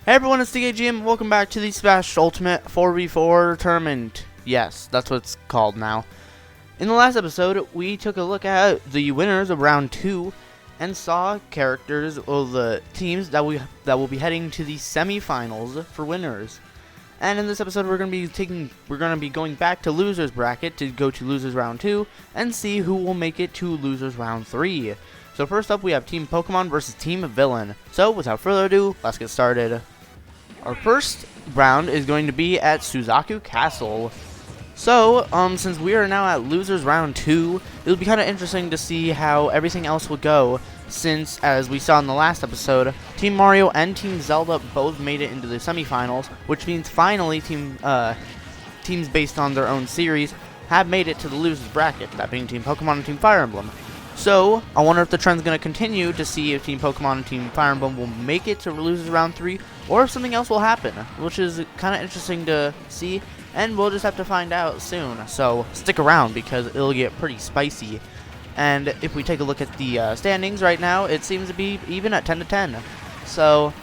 Hey everyone, it's DKGM. Welcome back to the Smash Ultimate 4v4 tournament. Yes, that's what it's called now. In the last episode, we took a look at the winners of round 2 and saw characters of the teams that will be heading to the semifinals for winners. And in this episode, we're going to be going back to losers bracket to go to losers round 2 and see who will make it to losers round 3. So first up, we have Team Pokemon versus Team Villain. So without further ado, let's get started. Our first round is going to be at Suzaku Castle. So, since we are now at losers round 2, it'll be kind of interesting to see how everything else will go, since, as we saw in the last episode, Team Mario and Team Zelda both made it into the semifinals, which means finally teams based on their own series have made it to the losers bracket, that being Team Pokemon and Team Fire Emblem. So, I wonder if the trend's going to continue to see if Team Pokemon and Team Fire Emblem will make it to losers round 3, or if something else will happen, which is kind of interesting to see, and we'll just have to find out soon. So, stick around, because it'll get pretty spicy. And if we take a look at the standings right now, it seems to be even at 10-10. So,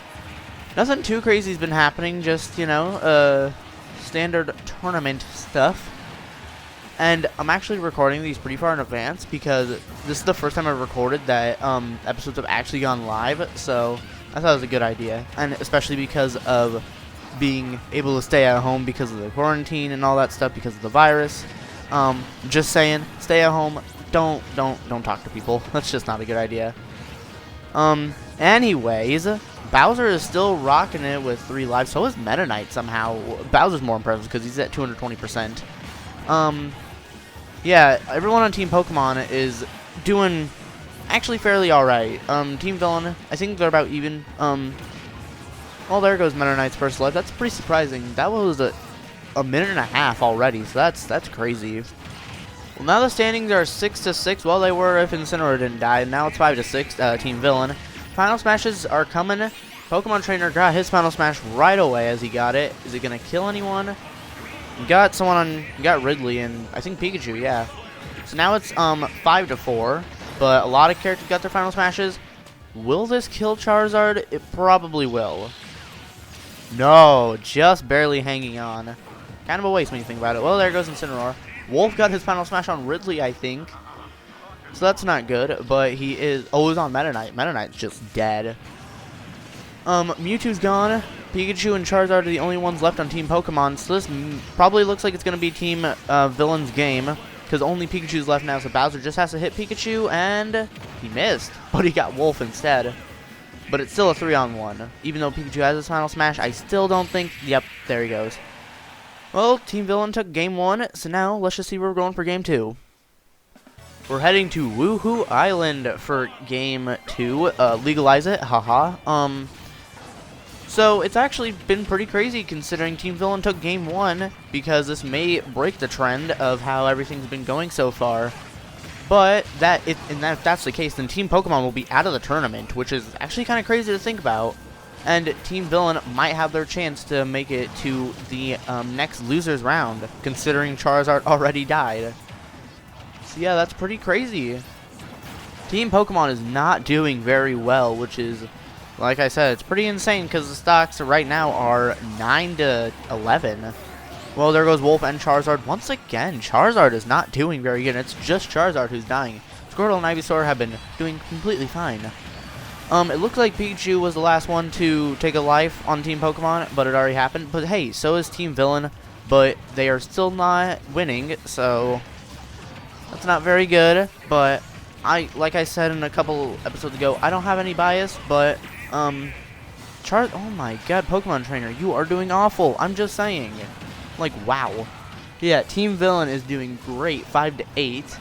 nothing too crazy has been happening, just, you know, standard tournament stuff. And I'm actually recording these pretty far in advance because this is the first time I've recorded that episodes have actually gone live, so I thought it was a good idea. And especially because of being able to stay at home because of the quarantine and all that stuff because of the virus. Just saying, stay at home, don't talk to people. That's just not a good idea. Anyways, Bowser is still rocking it with 3 lives, so is Meta Knight somehow. Bowser's more impressive because he's at 220%. Yeah, everyone on Team Pokemon is doing actually fairly alright. Team Villain, I think they're about even. Well, there goes Meta Knight's first life. That's pretty surprising. That was a minute and a half already, so that's crazy. Well, now the standings are 6-6. Well, they were if Incineroar didn't die. Now it's 5-6. Team Villain. Final smashes are coming. Pokemon Trainer got his final smash right away as he got it. Is it gonna kill anyone? Got someone on, got Ridley and I think Pikachu, yeah. So now it's 5-4, but a lot of characters got their final smashes. Will this kill Charizard? It probably will. No, just barely hanging on. Kind of a waste when you think about it. Well, there goes Incineroar. Wolf got his final smash on Ridley, I think. So that's not good, but he is, oh, he's on Meta Knight. Meta Knight's just dead. Mewtwo's gone. Pikachu and Charizard are the only ones left on Team Pokemon, so this probably looks like it's going to be Team Villain's game, because only Pikachu's left now, so Bowser just has to hit Pikachu, and he missed, but he got Wolf instead. But it's still a 3-on-1. Even though Pikachu has his final smash, I still don't think, yep, there he goes. Well, Team Villain took Game 1, so now let's just see where we're going for Game 2. We're heading to Woohoo Island for Game 2, legalize it, haha. So, it's actually been pretty crazy considering Team Villain took Game 1, because this may break the trend of how everything's been going so far. But, if that's the case, then Team Pokemon will be out of the tournament, which is actually kind of crazy to think about. And Team Villain might have their chance to make it to the next losers round, considering Charizard already died. So yeah, that's pretty crazy. Team Pokemon is not doing very well, which is, like I said, it's pretty insane because the stocks right now are 9-11. Well, there goes Wolf and Charizard. Once again, Charizard is not doing very good. It's just Charizard who's dying. Squirtle and Ivysaur have been doing completely fine. It looks like Pikachu was the last one to take a life on Team Pokemon, but it already happened. But hey, so is Team Villain, but they are still not winning, so that's not very good. But like I said in a couple episodes ago, I don't have any bias, but oh my god, Pokemon Trainer, you are doing awful. I'm just saying. Like, wow. Yeah, Team Villain is doing great, 5-8.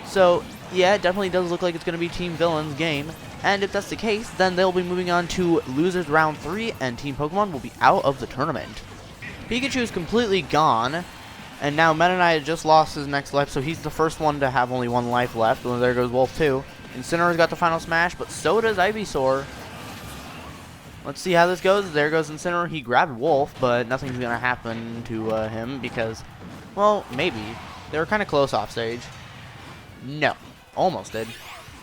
So, yeah, it definitely does look like it's going to be Team Villain's game. And if that's the case, then they'll be moving on to Losers Round 3, and Team Pokemon will be out of the tournament. Pikachu is completely gone, and now Meta Knight just lost his next life, so he's the first one to have only 1 life left. Well, there goes Wolf too. Incineroar's got the final smash, but so does Ivysaur. Let's see how this goes. There goes Incineroar. He grabbed Wolf, but nothing's going to happen to him because, well, maybe. They were kind of close off stage. No. Almost did.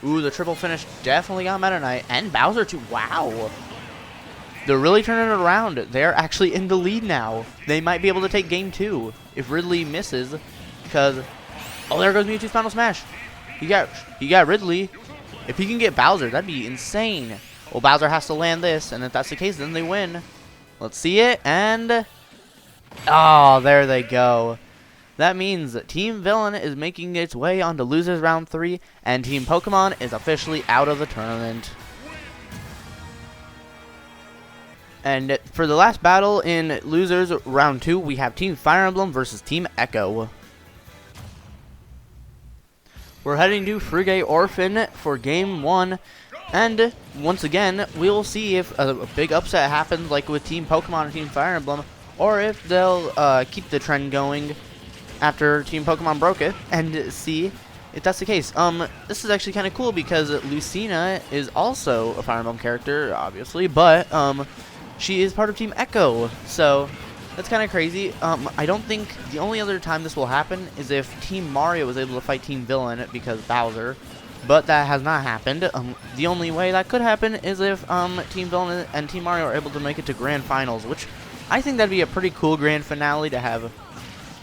Ooh, the triple finish definitely got Meta Knight. And Bowser too. Wow. they're really turning it around. They're actually in the lead now. They might be able to take game 2 if Ridley misses, because oh, there goes Mewtwo's final smash. He got Ridley. If he can get Bowser, that'd be insane. Well, Bowser has to land this, and if that's the case, then they win. Let's see it, and oh, there they go. That means that Team Villain is making its way onto losers round 3, and Team Pokemon is officially out of the tournament. And for the last battle in losers round 2, we have Team Fire Emblem versus Team Echo. We're heading to Frigate Orphan for game 1. And once again, we'll see if a big upset happens like with Team Pokemon and Team Fire Emblem, or if they'll keep the trend going after Team Pokemon broke it, and see if that's the case. This is actually kind of cool because Lucina is also a Fire Emblem character, obviously, but she is part of Team Echo, so that's kind of crazy. I don't think the only other time this will happen is if Team Mario was able to fight Team Villain because Bowser, but that has not happened. The only way that could happen is if Team Villain and Team Mario are able to make it to Grand Finals, which I think that'd be a pretty cool Grand Finale to have.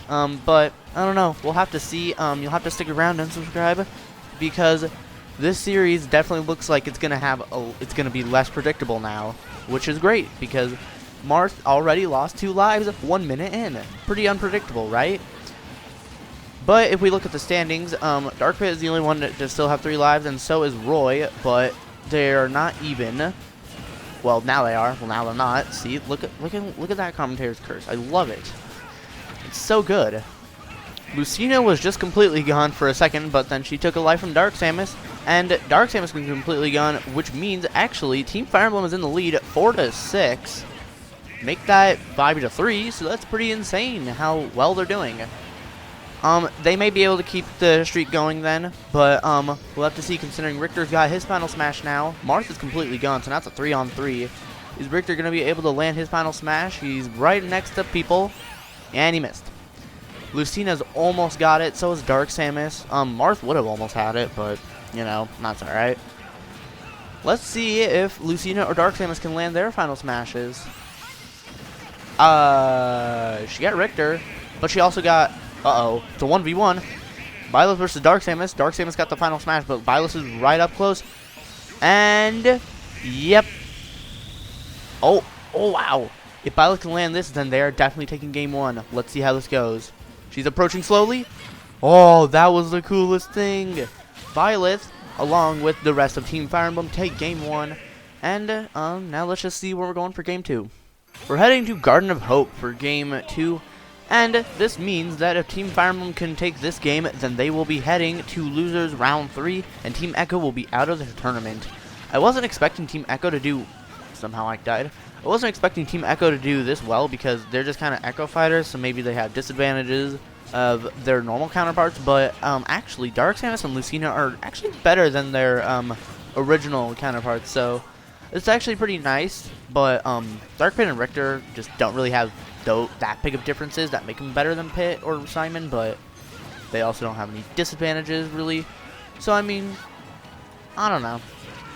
But I don't know. We'll have to see. You'll have to stick around and subscribe, because this series definitely looks like it's gonna be less predictable now, which is great because Marth already lost 2 lives 1 minute in. Pretty unpredictable, right? But if we look at the standings, Dark Pit is the only one that still have 3 lives, and so is Roy, but they're not even. Well, now they are. Well, now they're not. See, look at that commentator's curse. I love it. It's so good. Lucina was just completely gone for a second, but then she took a life from Dark Samus, and Dark Samus is completely gone, which means actually Team Fire Emblem is in the lead 4-6. Make that 5-3, so that's pretty insane how well they're doing. They may be able to keep the streak going then, but we'll have to see, considering Richter's got his final smash now. Marth is completely gone, so that's a 3-on-3. Is Richter going to be able to land his final smash? He's right next to people, and he missed. Lucina's almost got it, so is Dark Samus. Marth would have almost had it, but, you know, that's alright. Let's see if Lucina or Dark Samus can land their final smashes. She got Richter, but she also got... Uh-oh. It's a 1v1. Byleth versus Dark Samus. Dark Samus got the final smash, but Byleth is right up close. And... Yep. Oh, wow. If Byleth can land this, then they are definitely taking game 1. Let's see how this goes. She's approaching slowly. Oh, that was the coolest thing. Byleth, along with the rest of Team Fire Emblem, take game 1. And, now let's just see where we're going for game 2. We're heading to Garden of Hope for game 2. And this means that if Team Fire Emblem can take this game, then they will be heading to losers round 3, and Team Echo will be out of the tournament. I wasn't expecting Team Echo to do... Somehow I died. I wasn't expecting Team Echo to do this well because they're just kind of Echo fighters, so maybe they have disadvantages of their normal counterparts, but actually Dark Samus and Lucina are actually better than their original counterparts, so it's actually pretty nice. But Dark Pit and Richter just don't really have that big of differences that make them better than Pit or Simon, but they also don't have any disadvantages really. So I mean, I don't know.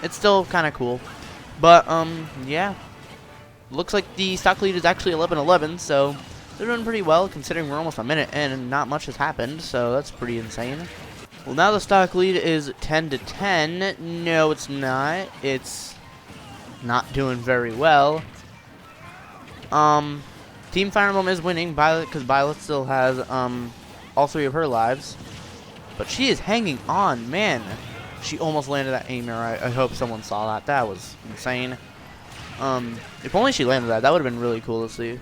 It's still kind of cool. But yeah. Looks like the stock lead is actually 11-11, so they're doing pretty well considering we're almost a minute in and not much has happened, so that's pretty insane. Well, now the stock lead is 10-10. No, it's not. It's not doing very well. Team Fire Emblem is winning because Byleth still has all 3 of her lives, but she is hanging on, man. She almost landed that aim right. I hope someone saw that. That was insane. If only she landed that, that would have been really cool to see.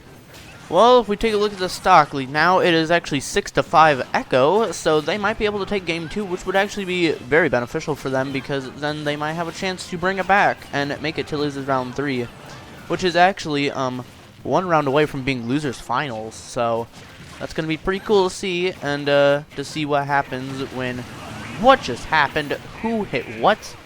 Well, if we take a look at the stock lead now, it is actually 6-5 Echo, so they might be able to take game 2, which would actually be very beneficial for them because then they might have a chance to bring it back and make it to losers round 3, which is actually 1 round away from being losers finals. So that's gonna be pretty cool to see, and to see what happens when. What just happened? Who hit what?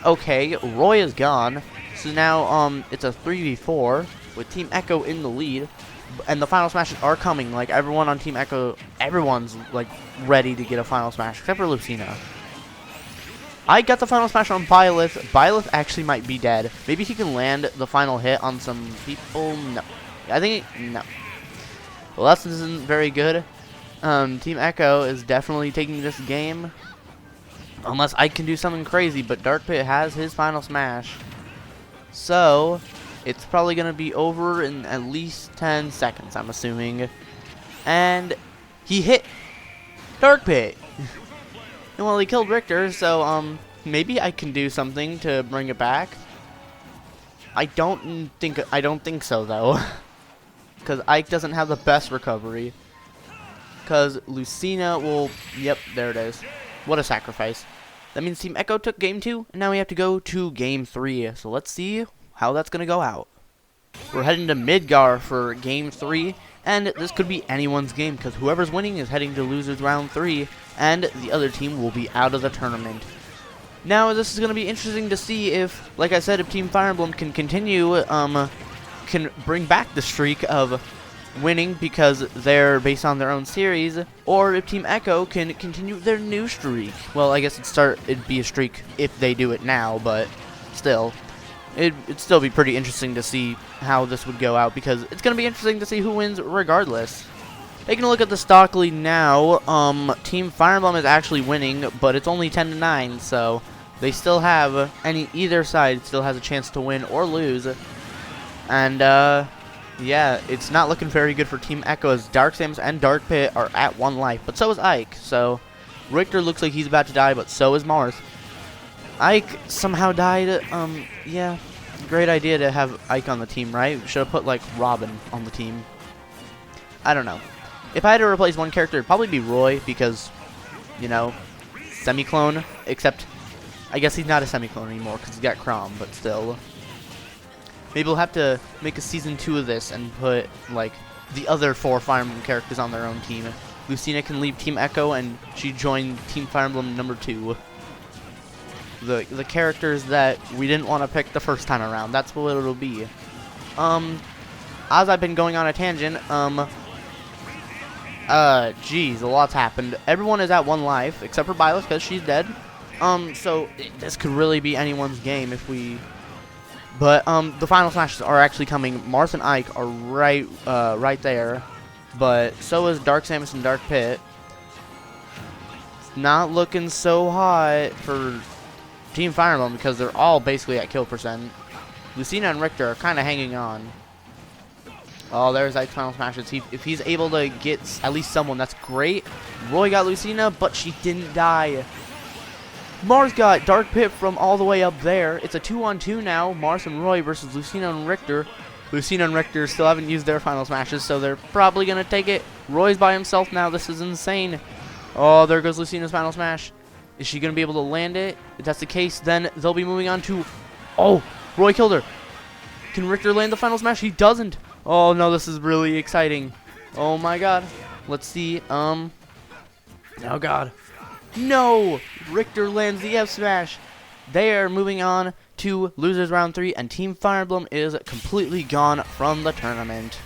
Okay, Roy is gone. So now it's a 3v4 with Team Echo in the lead, and the final smashes are coming. Like everyone on Team Echo, everyone's like ready to get a final smash except for Lucina. I got the final smash on Byleth. Byleth actually might be dead. Maybe he can land the final hit on some people. No. I think, no. Well, that isn't very good. Team Echo is definitely taking this game. Unless I can do something crazy, but Dark Pit has his final smash. So, it's probably going to be over in at least 10 seconds, I'm assuming. And he hit Dark Pit. And well, he killed Richter, so maybe I can do something to bring it back. I don't think so though. Cuz Ike doesn't have the best recovery. Cuz Lucina will, yep, there it is. What a sacrifice. That means Team Echo took game 2, and now we have to go to game 3. So let's see how that's going to go out. We're heading to Midgar for game 3, and this could be anyone's game, because whoever's winning is heading to losers round 3, and the other team will be out of the tournament. Now, this is going to be interesting to see if, like I said, if Team Fire Emblem can continue, can bring back the streak of winning because they're based on their own series, or if Team Echo can continue their new streak. Well, I guess it'd be a streak if they do it now, but still, it'd still be pretty interesting to see how this would go out, because it's going to be interesting to see who wins regardless. Taking a look at the stock lead now, Team Fire Emblem is actually winning, but it's only 10-9, so they still have, either side still has a chance to win or lose. And, yeah, it's not looking very good for Team Echo, as Dark Samus and Dark Pit are at 1 life, but so is Ike. So Richter looks like he's about to die, but so is Marth. Ike somehow died. Yeah, great idea to have Ike on the team, right? Should have put, like, Robin on the team. I don't know. If I had to replace one character, it'd probably be Roy, because, you know, semi-clone, except I guess he's not a semi-clone anymore because he's got Chrom, but still. Maybe we'll have to make a season 2 of this and put, like, the other 4 Fire Emblem characters on their own team. Lucina can leave Team Echo and she joined Team Fire Emblem number 2. The characters that we didn't want to pick the first time around. That's what it'll be. As I've been going on a tangent, geez, a lot's happened. Everyone is at 1 life, except for Byleth, because she's dead. So this could really be anyone's game if we... But, the final smashes are actually coming. Marth and Ike are right there. But so is Dark Samus and Dark Pit. It's not looking so hot for Team Fire Emblem because they're all basically at kill percent. Lucina and Richter are kind of hanging on. Oh, there's Ike's final smashes. If he's able to get at least someone, that's great. Roy got Lucina, but she didn't die. Mars got Dark Pit from all the way up there. It's a 2-on-2 now. Mars and Roy versus Lucina and Richter. Lucina and Richter still haven't used their final smashes, so they're probably going to take it. Roy's by himself now. This is insane. Oh, there goes Lucina's final smash. Is she going to be able to land it? If that's the case, then they'll be moving on to... Oh, Roy killed her. Can Richter land the final smash? He doesn't. Oh, no, this is really exciting. Oh, my God. Let's see. Oh, God. No! Richter lands the F smash. They are moving on to losers round 3, and Team Fire Emblem is completely gone from the tournament.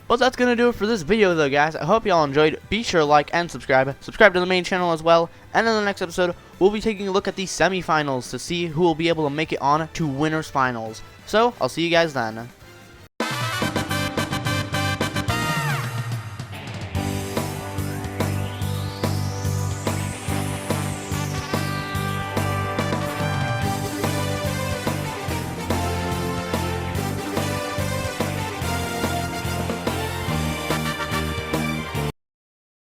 But that's going to do it for this video though, guys. I hope y'all enjoyed. Be sure to like and subscribe. Subscribe to the main channel as well. And in the next episode, we'll be taking a look at the semifinals to see who will be able to make it on to winners finals. So, I'll see you guys then.